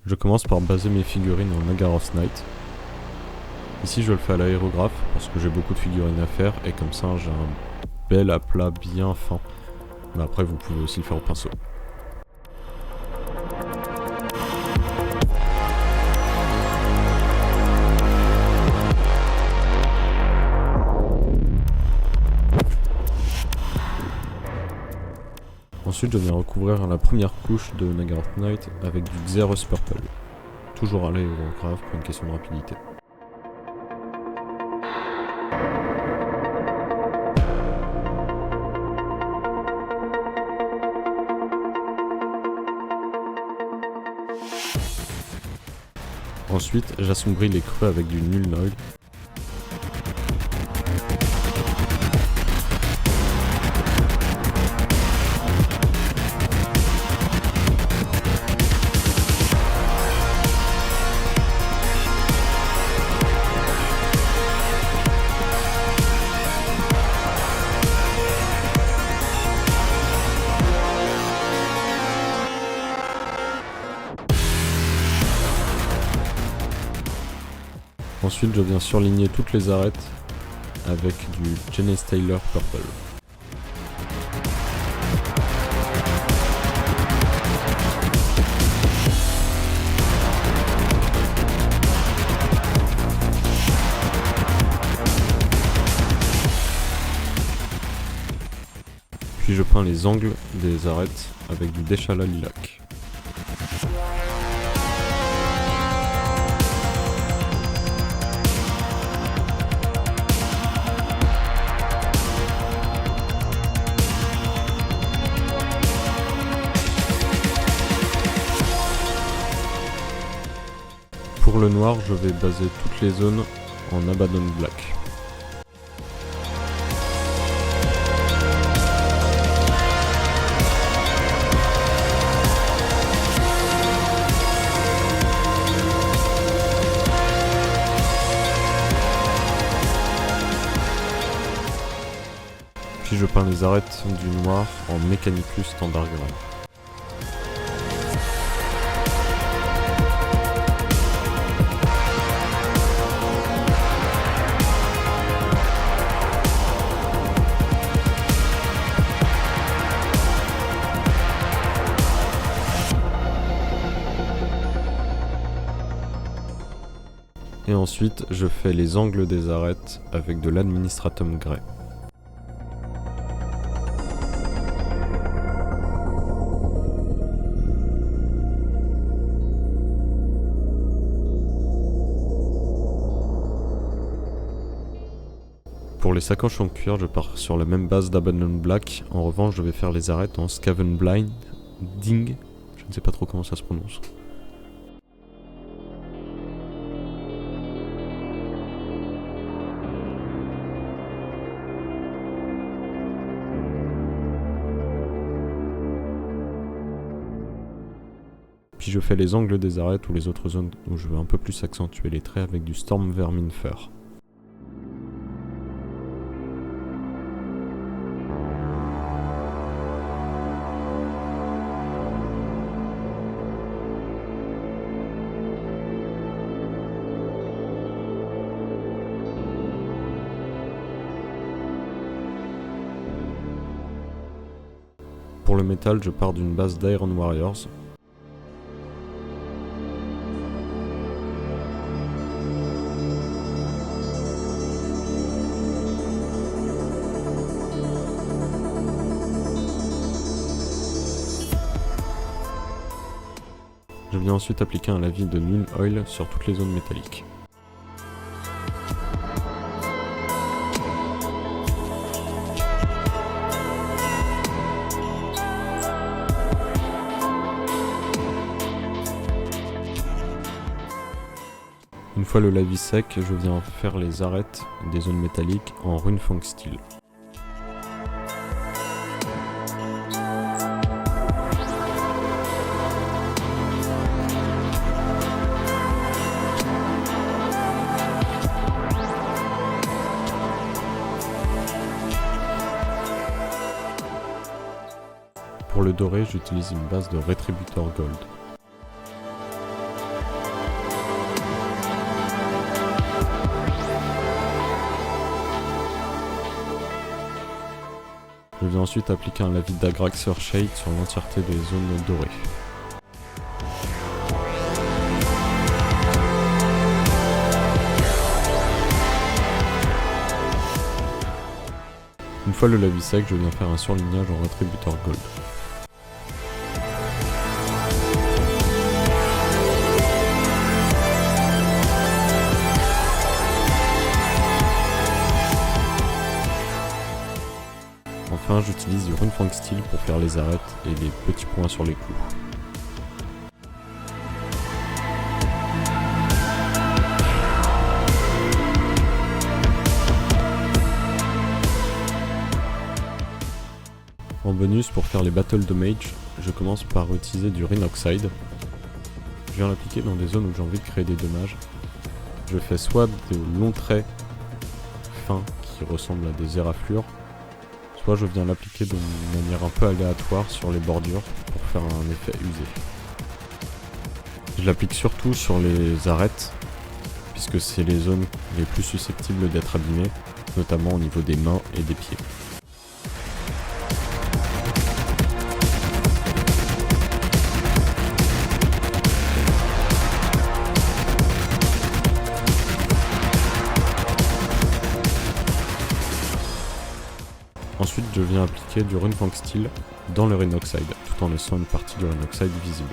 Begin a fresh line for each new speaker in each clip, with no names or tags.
Je commence par baser mes figurines en Nagaroth Knight. Ici je le fais à l'aérographe parce que j'ai beaucoup de figurines à faire et comme ça j'ai un bel aplat bien fin. Mais après vous pouvez aussi le faire au pinceau. Ensuite je viens recouvrir la première couche de Nagaroth Knight avec du Xerus Purple. Toujours à l'aérographe pour une question de rapidité. Ensuite j'assombris les creux avec du Nuln Oil. Ensuite je viens surligner toutes les arêtes avec du Genestealer Purple. Puis je peins les angles des arêtes avec du Deshala Lilac. Pour le noir, je vais baser toutes les zones en Abaddon Black. Puis je peins les arêtes du noir en Mechanicus Standard Grey. Et ensuite, je fais les angles des arêtes avec de l'Administratum Grey. Pour les sacoches en cuir, je pars sur la même base d'Abaddon Black. En revanche, je vais faire les arêtes en Skaven Blind Ding. Je ne sais pas trop comment ça se prononce. Puis je fais les angles des arêtes ou les autres zones où je veux un peu plus accentuer les traits avec du Storm Vermin Fur. Pour le métal, je pars d'une base d'Iron Warriors. Je viens ensuite appliquer un lavis de Nuln Oil sur toutes les zones métalliques. Une fois le lavis sec, je viens faire les arêtes des zones métalliques en Runefang Steel. Pour le doré, j'utilise une base de Retributor Gold. Je viens ensuite appliquer un lavis d'Agraxer Shade sur l'entièreté des zones dorées. Une fois le lavis sec, je viens faire un surlignage en rétributeur gold. Enfin, j'utilise du Runefang Steel pour faire les arêtes et les petits points sur les clous. En bonus, pour faire les Battle Damage, je commence par utiliser du Rhinoxide. Je viens l'appliquer dans des zones où j'ai envie de créer des dommages. Je fais soit des longs traits fins qui ressemblent à des éraflures, soit je viens l'appliquer de manière un peu aléatoire sur les bordures pour faire un effet usé. Je l'applique surtout sur les arêtes, puisque c'est les zones les plus susceptibles d'être abîmées, notamment au niveau des mains et des pieds. Ensuite, je viens appliquer du Runefang Steel dans le Rhinoxide, tout en laissant une partie du Rhinoxide visible.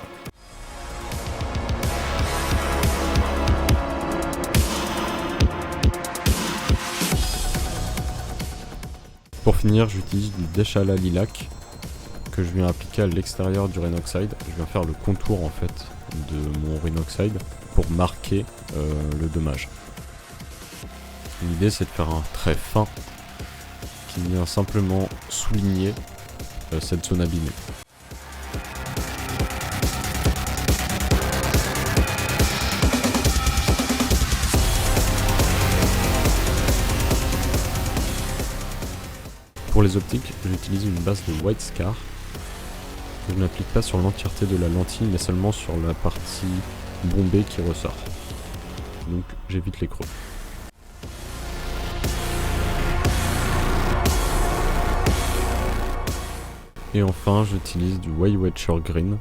Pour finir, j'utilise du Deshala Lilac que je viens appliquer à l'extérieur du Rhinoxide. Je viens faire le contour en fait de mon Rhinoxide pour marquer le dommage. L'idée c'est de faire un trait fin qui vient simplement souligner cette zone abîmée. Pour les optiques, j'utilise une base de White Scar. Je n'applique pas sur l'entièreté de la lentille, mais seulement sur la partie bombée qui ressort. Donc j'évite les creux. Et enfin, j'utilise du Waywatcher Green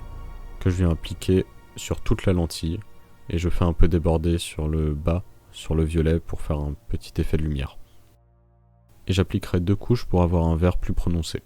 que je viens appliquer sur toute la lentille et je fais un peu déborder sur le bas, sur le violet pour faire un petit effet de lumière. Et j'appliquerai 2 couches pour avoir un vert plus prononcé.